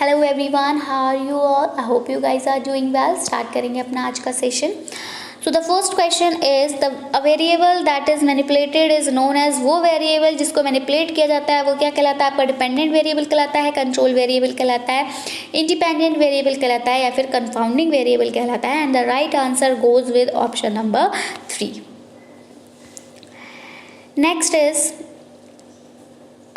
Hello everyone, how are you all? I hope you guys are doing well. Start करेंगे अपना आज का session. So the first question is the variable that is manipulated is known as. वो variable जिसको manipulate किया जाता है वो क्या कहलाता है? आपका डिपेंडेंट वेरिएबल कहलाता है, कंट्रोल वेरिएबल कहलाता है, इंडिपेंडेंट वेरिएबल कहलाता है या फिर कंफाउंडिंग वेरिएबल कहलाता है। And the right answer goes with option number 3। Next is,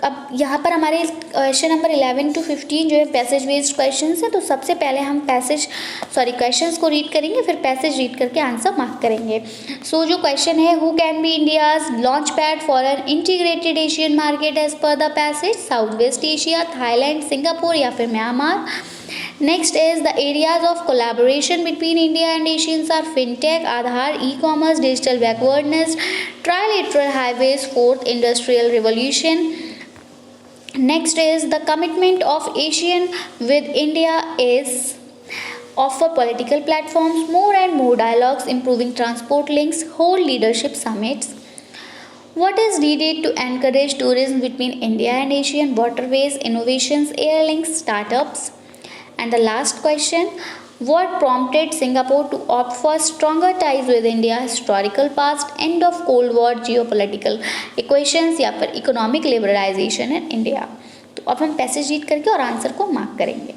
अब यहाँ पर हमारे क्वेश्चन नंबर 11 to 15 जो है पैसेज बेस्ड क्वेश्चन है। तो सबसे पहले हम क्वेश्चंस को रीड करेंगे, फिर पैसेज रीड करके आंसर मार्क करेंगे। सो जो क्वेश्चन है, who can be India's launch pad for an integrated Asian market as per the passage? South west Asia, Thailand, Singapore या फिर Myanmar. Next is the areas of collaboration between India and Asians are fintech, Aadhaar, e-commerce, digital backwardness, trilateral highways, fourth industrial revolution. Next is the commitment of ASEAN with India is offer political platforms, more and more dialogues, improving transport links, hold leadership summits. What is needed to encourage tourism between India and ASEAN? Waterways, innovations, air links, startups. And the last question, what prompted Singapore to opt for stronger ties with India? Historical past, end of Cold War, geopolitical equations या फिर economic liberalization in India। तो अब हम passage read करके और answer को mark करेंगे।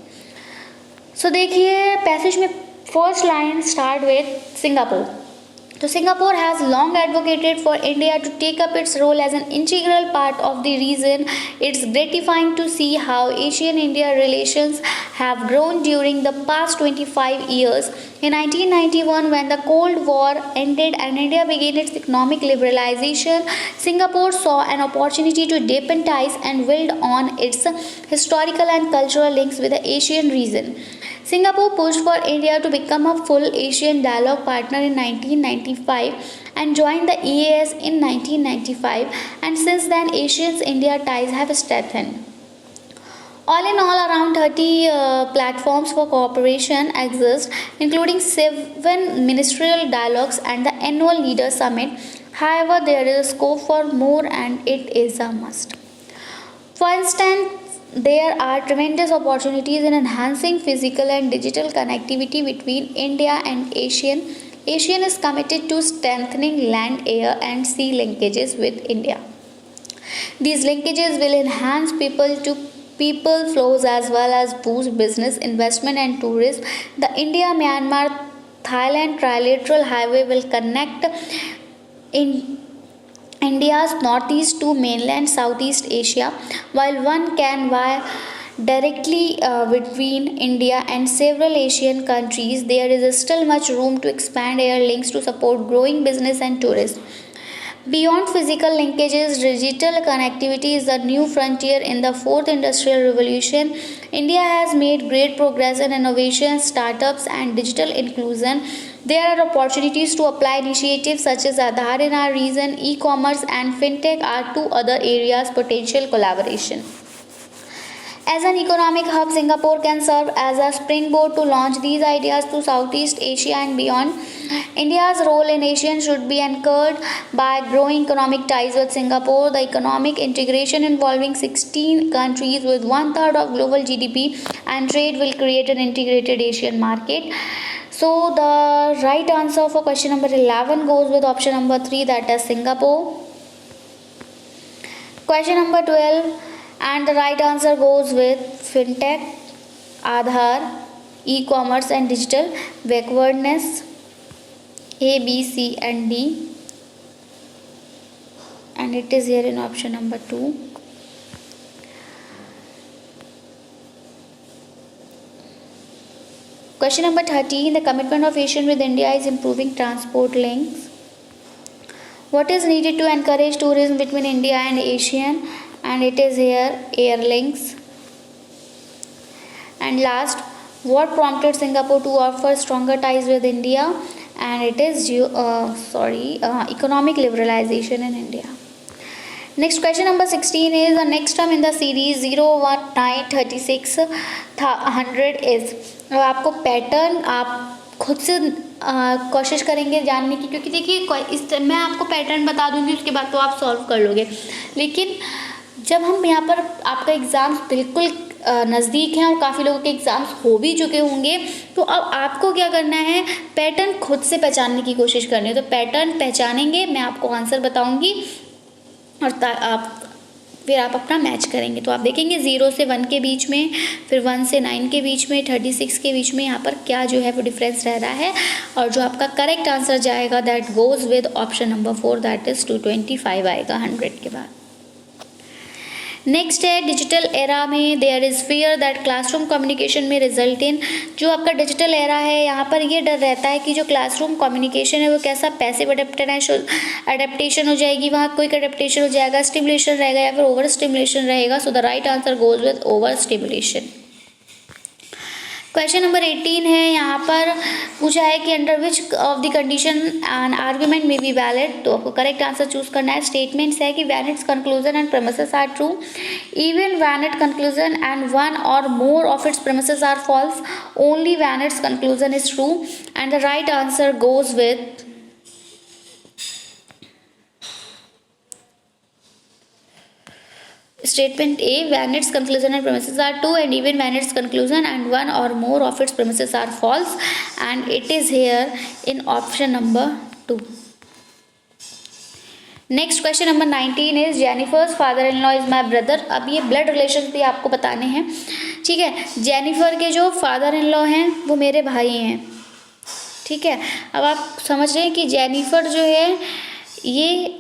सो देखिए पैसेज में first line start with Singapore. So Singapore has long advocated for India to take up its role as an integral part of the region. It's gratifying to see how Asian-India relations have grown during the past 25 years. In 1991, when the Cold War ended and India began its economic liberalization, Singapore saw an opportunity to deepen ties and build on its historical and cultural links with the Asian region. Singapore pushed for India to become a full Asian dialogue partner in 1995 and joined the EAS in 1995, and since then Asian-India ties have strengthened. All in all, around 30 platforms for cooperation exist, including 7 ministerial dialogues and the annual Leader Summit. However, there is scope for more and it is a must. For instance, there are tremendous opportunities in enhancing physical and digital connectivity between India and ASEAN. ASEAN is committed to strengthening land, air and sea linkages with India. These linkages will enhance people flows as well as boost business investment and tourism. The India-Myanmar-Thailand trilateral highway will connect in India's northeast to mainland Southeast Asia, while one can via directly between India and several Asian countries. There is still much room to expand air links to support growing business and tourism. Beyond physical linkages, digital connectivity is the new frontier in the fourth industrial revolution. India has made great progress in innovation, startups, and digital inclusion. There are opportunities to apply initiatives such as Aadhaar in our region. E-commerce and fintech are two other areas potential collaboration. As an economic hub, Singapore can serve as a springboard to launch these ideas to Southeast Asia and beyond. India's role in ASEAN should be anchored by growing economic ties with Singapore. The economic integration involving 16 countries with 1/3 of global GDP and trade will create an integrated Asian market. So the right answer for question number 11 goes with option number 3, that is Singapore. Question number 12, and the right answer goes with fintech, Aadhaar, e-commerce and digital backwardness. A, B, C and D, and it is here in option number 2. Question number 13, the commitment of ASEAN with India is improving transport links. What is needed to encourage tourism between India and ASEAN? And it is here air links. And last, what prompted Singapore to offer stronger ties with India? And it is economic liberalization in India. Next question number 16 is the next term in the series 0, 1, 9, 36, 100 is. अब आपको pattern आप खुद से कोशिश करेंगे जानने की, क्योंकि देखिए मैं आपको पैटर्न बता दूंगी, उसके बाद तो आप सॉल्व कर लोगे। लेकिन जब हम यहाँ पर आपका एग्ज़ाम बिल्कुल नज़दीक हैं और काफ़ी लोगों के एग्ज़ाम्स हो भी चुके होंगे। तो अब आपको क्या करना है, पैटर्न खुद से पहचानने की कोशिश करनी है। तो पैटर्न पहचानेंगे, मैं आपको आंसर बताऊंगी और आप फिर आप अपना मैच करेंगे। तो आप देखेंगे 0 से 1 के बीच में, फिर 1 से 9 के बीच में, 36 के बीच में यहाँ पर क्या जो है वो डिफरेंस रह रहा है। और जो आपका करेक्ट आंसर जाएगा that goes with option number 4, that is 225 आएगा 100 के बाद। नेक्स्ट है डिजिटल एरा में there is fear that classroom communication में रिजल्ट इन। जो आपका डिजिटल एरा है यहाँ पर ये डर रहता है कि जो क्लासरूम कम्युनिकेशन है वो कैसा पैसिव अडेप्टेशन हो जाएगी, वहाँ कोई अडेप्टेशन हो जाएगा, स्टिमुलेशन रहेगा या फिर ओवर स्टिमुलेशन रहेगा। So the right answer goes with over stimulation. Question number 18 है, यहाँ पर पूछा है कि under which of the condition an argument में बी वैलिड। तो आपको करेक्ट आंसर चूज करना है। स्टेटमेंट्स है कि when its conclusion and premises are true, even when it conclusion and one or more of its premises are false, only when its conclusion is true. And the right answer goes with statement A, when its conclusion and premises are true and even when its conclusion and one or more of its premises are false, and it is here in option number 2. Next question number 19 is Jennifer's father in law is my brother. अब ये blood relation भी आपको बताने हैं, ठीक है। Jennifer के जो फादर इन लॉ हैं वो मेरे भाई हैं, ठीक है। अब आप समझ रहे हैं कि जेनिफर जो है ये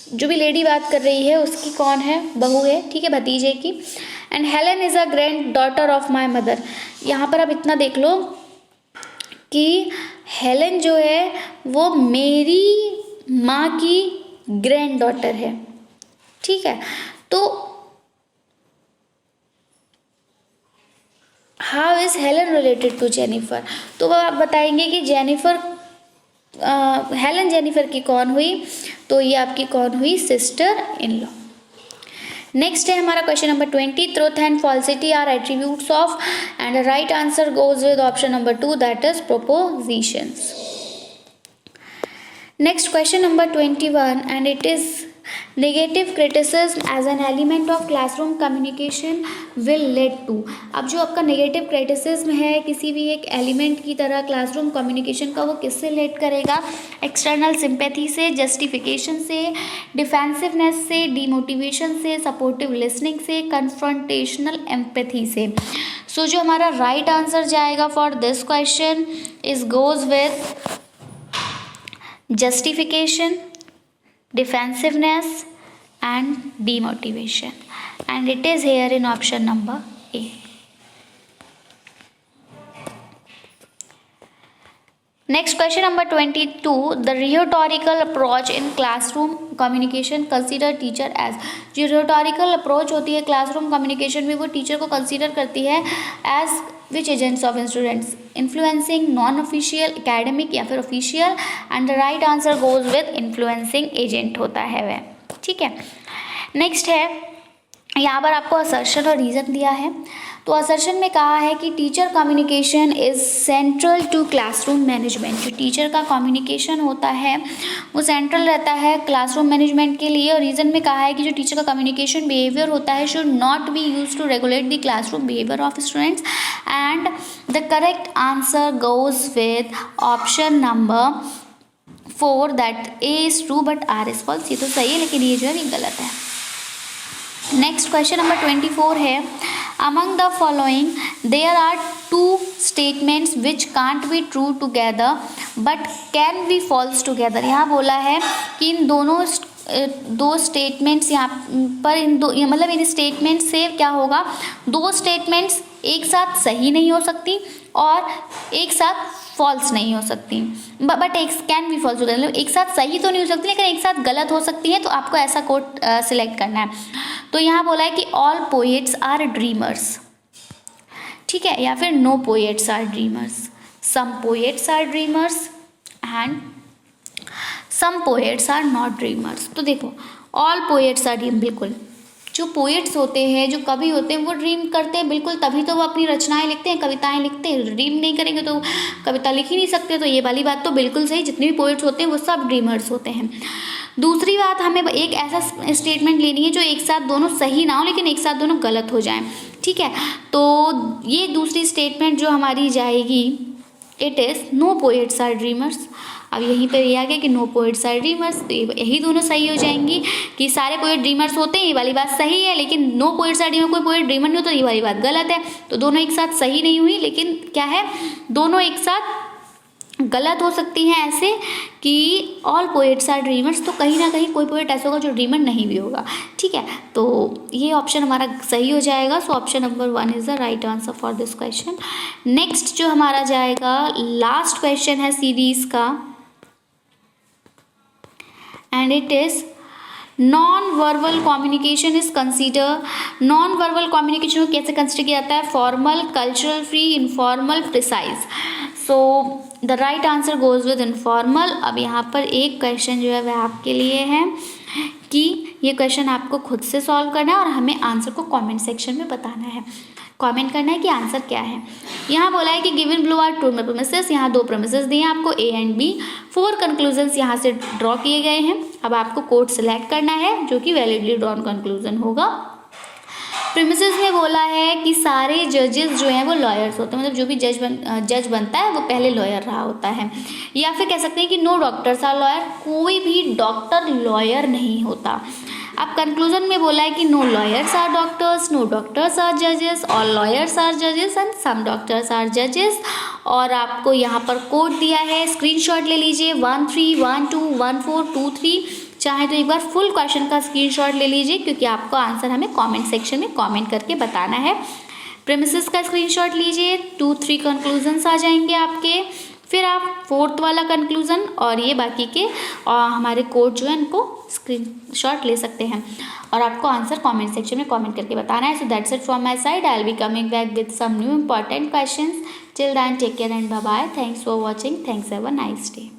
जो भी लेडी बात कर रही है उसकी कौन है, बहू है, ठीक है, भतीजे की। And Helen is a grand daughter of my mother. यहाँ पर आप इतना देख लो कि हेलन जो है वो मेरी माँ की ग्रैंड डॉटर है, ठीक है। तो how is Helen related to Jennifer, तो आप बताएंगे कि जेनिफर हेलन जेनिफर की कौन हुई, तो ये आपकी कौन हुई, सिस्टर इन लॉ। नेक्स्ट है हमारा question number 20, truth and falsity are attributes of, and right answer goes with option number 2, that is propositions. Next question number 21 and it is negative criticism as an element of classroom communication will lead to. अब जो आपका negative criticism है किसी भी एक element की तरह classroom communication का, वो किससे लेड करेगा, एक्सटर्नल सिंपैथी से, जस्टिफिकेशन से, डिफेंसिवनेस से, डीमोटिवेशन से, सपोर्टिव लिसनिंग से, कन्फ्रंटेशनल एम्पैथी से। सो जो हमारा राइट आंसर जाएगा for this question is goes with justification, defensiveness and demotivation, and it is here in option number A. Next question number 22, the rhetorical approach in classroom communication consider teacher as। जो rhetorical approach होती है classroom communication में वो teacher को consider करती है as which agents of students, influencing, non-official, academic या फिर official, and the right answer goes with influencing agent होता है वह, ठीक है। नेक्स्ट है यहाँ पर आपको असर्शन और रीज़न दिया है। तो असर्शन में कहा है कि teacher communication is central to classroom management. जो टीचर का कम्युनिकेशन होता है वो सेंट्रल रहता है क्लासरूम मैनेजमेंट के लिए। और रीज़न में कहा है कि जो टीचर का कम्युनिकेशन बिहेवियर होता है should not be use to regulate the classroom behaviour of students, and the correct answer goes with option number 4, that A is true but R is false. ये तो सही है लेकिन ये जो है ये गलत है। नेक्स्ट क्वेश्चन नंबर 24 है, among the following there are 2 statements which can't be true together but can be false together. यहाँ बोला है कि इन दोनों 2 स्टेटमेंट्स यहाँ पर मतलब इन स्टेटमेंट से क्या होगा, 2 स्टेटमेंट्स एक साथ सही नहीं हो सकती और एक साथ फॉल्स नहीं हो सकती, बट एक कैन बी फॉल्स, मतलब एक साथ सही तो नहीं हो सकती लेकिन एक साथ गलत हो सकती है। तो आपको ऐसा कोड सिलेक्ट करना है। तो यहाँ बोला है कि ऑल पोएट्स आर ड्रीमर्स, ठीक है, या फिर no poets are dreamers, some poets are dreamers and some poets are not dreamers. तो देखो ऑल पोएट्स आर ड्रीम, बिल्कुल जो पोएट्स होते हैं, जो कवि होते हैं वो ड्रीम करते हैं बिल्कुल, तभी तो वो अपनी रचनाएं लिखते हैं, कविताएं लिखते हैं। ड्रीम नहीं करेंगे तो कविता लिख ही नहीं सकते। तो ये वाली बात तो बिल्कुल सही, जितने भी पोएट्स होते हैं वो सब ड्रीमर्स होते हैं। दूसरी बात, हमें एक ऐसा स्टेटमेंट लेनी है जो एक साथ दोनों सही ना हो लेकिन एक साथ दोनों गलत हो जाएं, ठीक है। तो ये दूसरी स्टेटमेंट जो हमारी जाएगी, it is no poets are dreamers. अब यहीं पर ये आ गया कि नो पोएट्स आर ड्रीमर्स, तो यही दोनों सही हो जाएंगी कि सारे पोएट ड्रीमर्स होते हैं, ये वाली बात सही है, लेकिन नो पोएट्स आर ड्रीमर, कोई पोएट ड्रीमर नहीं होता, ये वाली बात गलत है। तो दोनों एक साथ सही नहीं हुई, लेकिन क्या है, दोनों एक साथ गलत हो सकती हैं ऐसे कि ऑल पोएट्स आर ड्रीमर्स, तो कहीं ना कहीं कोई पोएट ऐसा होगा जो ड्रीमर नहीं भी होगा, ठीक है। तो ये ऑप्शन हमारा सही हो जाएगा। So option number 1 is the right answer for this question. Next जो हमारा जाएगा, लास्ट क्वेश्चन है सीरीज का, and it is non verbal communication is consider. Non verbal communication को कैसे कंसिडर किया जाता है? Formal, cultural, free, informal, precise. So the right answer goes with informal. अब यहाँ पर एक क्वेश्चन जो है वह आपके लिए है कि ये क्वेश्चन आपको खुद से सॉल्व करना है और हमें आंसर को कमेंट सेक्शन में बताना है, कमेंट करना है कि आंसर क्या है। यहाँ बोला है कि given below are two premises, यहाँ 2 प्रेमिसेस दिए हैं आपको, ए एंड बी। 4 कंक्लूजन्स यहाँ से ड्रॉ किए गए हैं। अब आपको कोड सेलेक्ट करना है जो कि वैलिडली ड्रॉन कंक्लूजन होगा। प्रेमिसेस में बोला है कि सारे जजेस जो हैं वो लॉयर्स होते हैं, मतलब जो भी जज बनता है वो पहले लॉयर रहा होता है, या फिर कह सकते हैं कि नो डॉक्टर्स आर लॉयर, कोई भी डॉक्टर लॉयर नहीं होता। अब कंक्लूजन में बोला है कि no lawyers are doctors, know doctors are जजेस, ऑल लॉयर्स आर जजेस एंड सम डॉक्टर्स आर जजेस। और आपको यहाँ पर कोड दिया है, स्क्रीनशॉट ले लीजिए 1 3 1 2 1 4 2 3। चाहे तो एक बार फुल क्वेश्चन का स्क्रीनशॉट ले लीजिए, क्योंकि आपको आंसर हमें कमेंट सेक्शन में कमेंट करके बताना है। प्रेमिसेस का स्क्रीनशॉट लीजिए, 2 3 कंक्लूजन्स आ जाएंगे आपके, फिर आप 4th वाला कंक्लूजन और ये बाकी के और हमारे कोड जो है इनको स्क्रीनशॉट ले सकते हैं और आपको आंसर कमेंट सेक्शन में कमेंट करके बताना है। So that's it from my side. I will be coming back with some new important questions. Till then take care and bye bye. Thanks for watching. Thanks, have a nice day.